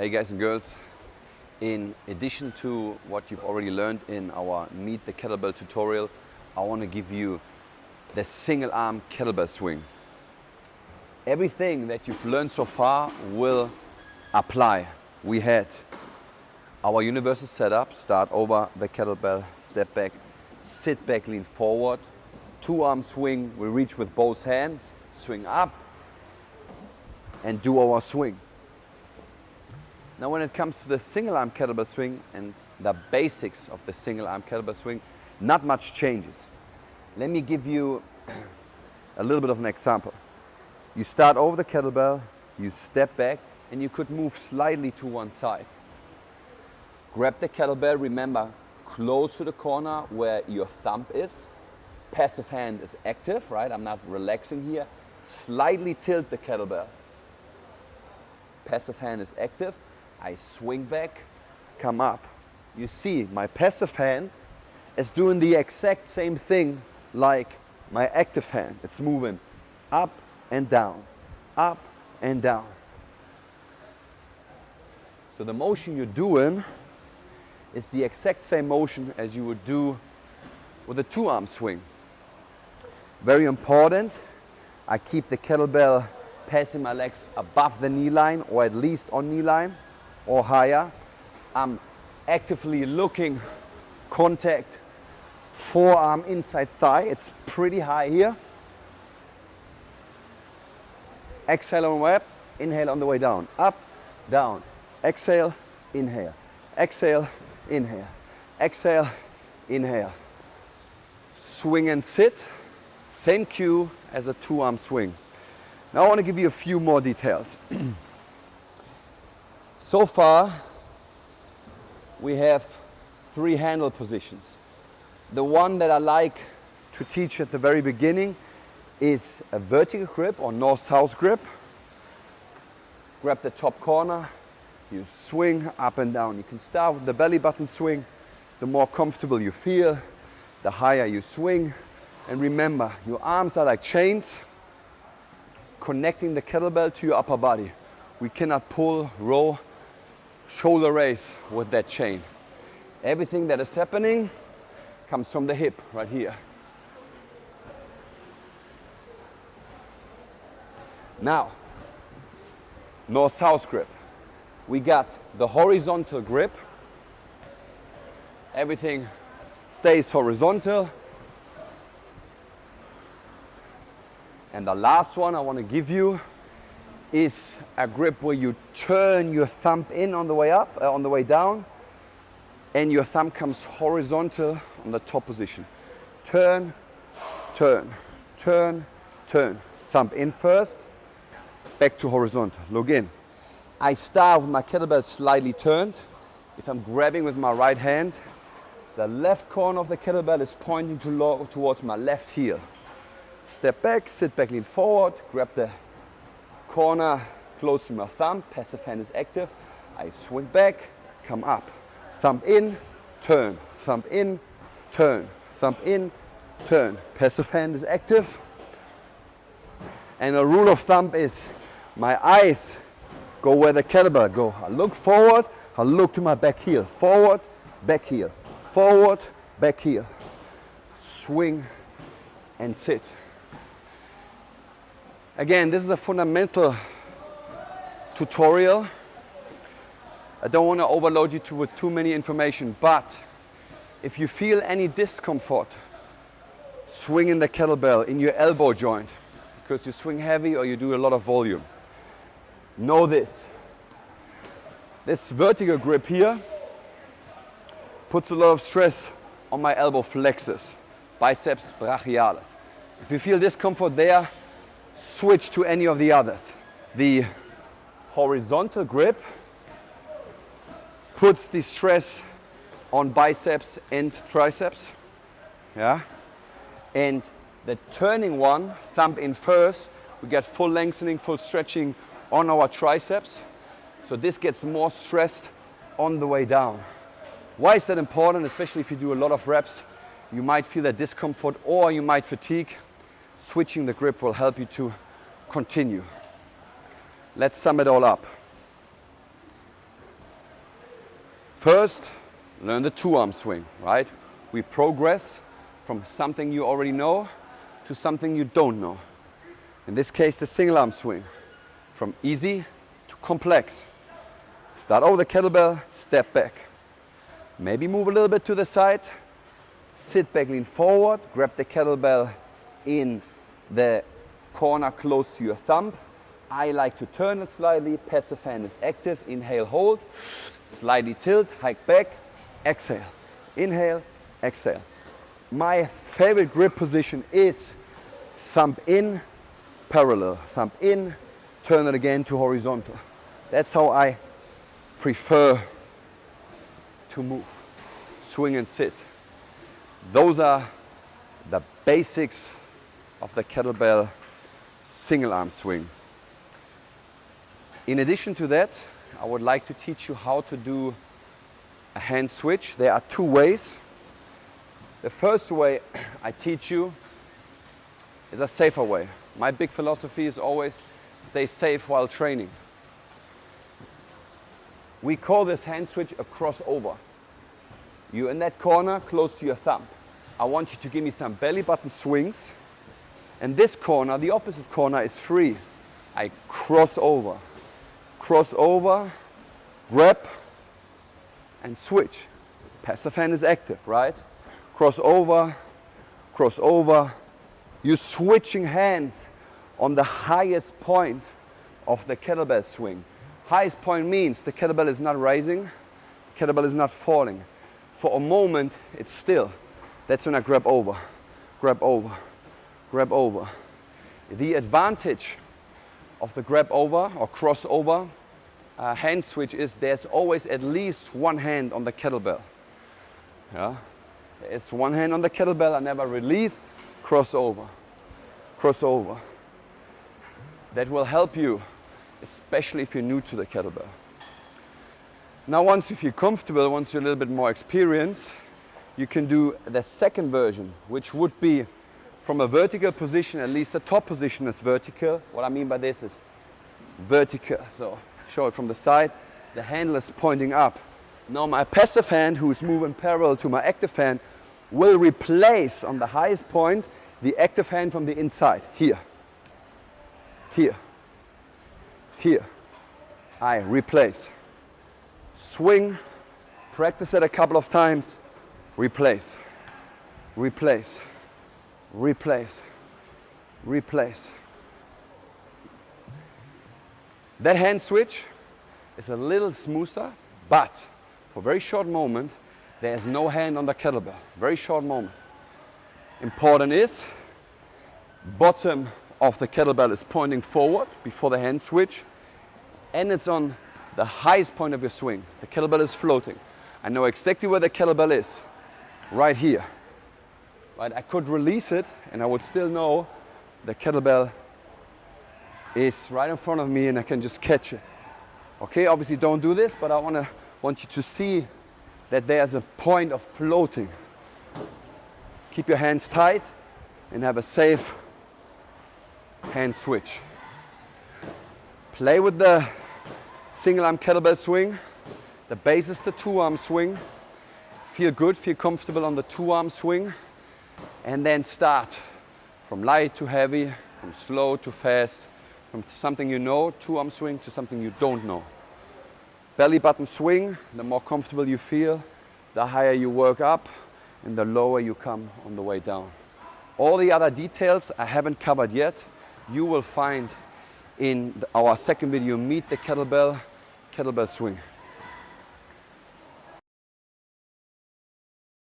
Hey guys and girls, in addition to what you've already learned in our Meet the Kettlebell tutorial, I want to give you the single arm kettlebell swing. Everything that you've learned so far will apply. We had our universal setup, start over the kettlebell, step back, sit back, lean forward, two arm swing, we reach with both hands, swing up and do our swing. Now when it comes to the single arm kettlebell swing and the basics of the single arm kettlebell swing, not much changes. Let me give you a little bit of an example. You start over the kettlebell, you step back, and you could move slightly to one side. Grab the kettlebell, remember, close to the corner where your thumb is. Passive hand is active, right? I'm not relaxing here. Slightly tilt the kettlebell. Passive hand is active. I swing back, come up. You see, my passive hand is doing the exact same thing like my active hand. It's moving up and down, up and down. So the motion you're doing is the exact same motion as you would do with a two-arm swing. Very important, I keep the kettlebell passing my legs above the knee line or at least on knee line or higher. I'm actively looking, contact, forearm inside thigh. It's pretty high here. Exhale on the way up, inhale on the way down. Up, down, exhale, inhale. Exhale, inhale. Exhale, inhale. Swing and sit. Same cue as a two-arm swing. Now I want to give you a few more details. So far, we have 3 handle positions. The one that I like to teach at the very beginning is a vertical grip or north-south grip. Grab the top corner, you swing up and down. You can start with the belly button swing. The more comfortable you feel, the higher you swing. And remember, your arms are like chains connecting the kettlebell to your upper body. We cannot pull, row, shoulder raise with that chain. Everything that is happening comes from the hip right here. Now, north-south grip. We got the horizontal grip. Everything stays horizontal. And the last one I want to give you is a grip where you turn your thumb in on the way up, on the way down, and your thumb comes horizontal on the top position. Turn, turn, turn, turn. Thumb in first, back to horizontal. Look in. I start with my kettlebell slightly turned. If I'm grabbing with my right hand, the left corner of the kettlebell is pointing towards my left heel. Step back, sit back, lean forward, grab the corner close to my thumb, passive hand is active. I swing back, come up, thumb in, turn, thumb in, turn, thumb in, turn. Passive hand is active. And the rule of thumb is my eyes go where the kettlebell go. I look forward, I look to my back heel. Forward, back heel. Forward, back heel. Swing and sit. Again, this is a fundamental tutorial. I don't want to overload you with too many information, but if you feel any discomfort swinging the kettlebell in your elbow joint because you swing heavy or you do a lot of volume, know this. This vertical grip here puts a lot of stress on my elbow flexors, biceps brachialis. If you feel discomfort there, switch to any of the others. The horizontal grip puts the stress on biceps and triceps. Yeah? And the turning one, thumb in first, we get full lengthening, full stretching on our triceps. So this gets more stressed on the way down. Why is that important? Especially if you do a lot of reps, you might feel that discomfort or you might fatigue. Switching the grip will help you to continue. Let's sum it all up. First, learn the two-arm swing, right? We progress from something you already know to something you don't know. In this case, the single arm swing, from easy to complex. Start over the kettlebell, step back. Maybe move a little bit to the side, sit back, lean forward, grab the kettlebell in the corner close to your thumb. I like to turn it slightly, passive hand is active, inhale, hold, slightly tilt, hike back, exhale, inhale, exhale. My favorite grip position is thumb in, parallel, thumb in, turn it again to horizontal. That's how I prefer to move, swing and sit. Those are the basics of the kettlebell single arm swing. In addition to that, I would like to teach you how to do a hand switch. There are two ways. The first way I teach you is a safer way. My big philosophy is always stay safe while training. We call this hand switch a crossover. You're in that corner close to your thumb. I want you to give me some belly button swings. And this corner, the opposite corner, is free. I cross over, grab, and switch. Passive hand is active, right? Cross over. You're switching hands on the highest point of the kettlebell swing. Highest point means the kettlebell is not rising, the kettlebell is not falling. For a moment, it's still. That's when I grab over. The advantage of the grab over or crossover hand switch is there's always at least one hand on the kettlebell. Yeah? There's one hand on the kettlebell, I never release, crossover. That will help you, especially if you're new to the kettlebell. Now once you feel comfortable, once you're a little bit more experienced, you can do the second version, which would be from a vertical position, at least the top position is vertical. What I mean by this is vertical. So show it from the side. The handle is pointing up. Now my passive hand, who is moving parallel to my active hand, will replace on the highest point the active hand from the inside. Here. I replace. Swing. Practice that a couple of times. Replace. That hand switch is a little smoother, but for a very short moment, there is no hand on the kettlebell. Very short moment. Important is, bottom of the kettlebell is pointing forward before the hand switch, and it's on the highest point of your swing. The kettlebell is floating. I know exactly where the kettlebell is. Right here. Right? I could release it and I would still know the kettlebell is right in front of me and I can just catch it. Okay, obviously don't do this, but I want you to see that there's a point of floating. Keep your hands tight and have a safe hand switch. Play with the single arm kettlebell swing. The base is the two arm swing. Feel good, feel comfortable on the two arm swing. And then start from light to heavy, from slow to fast, from something you know, two arm swing, to something you don't know. Belly button swing, the more comfortable you feel, the higher you work up and the lower you come on the way down. All the other details I haven't covered yet, you will find in our second video, Meet the Kettlebell swing.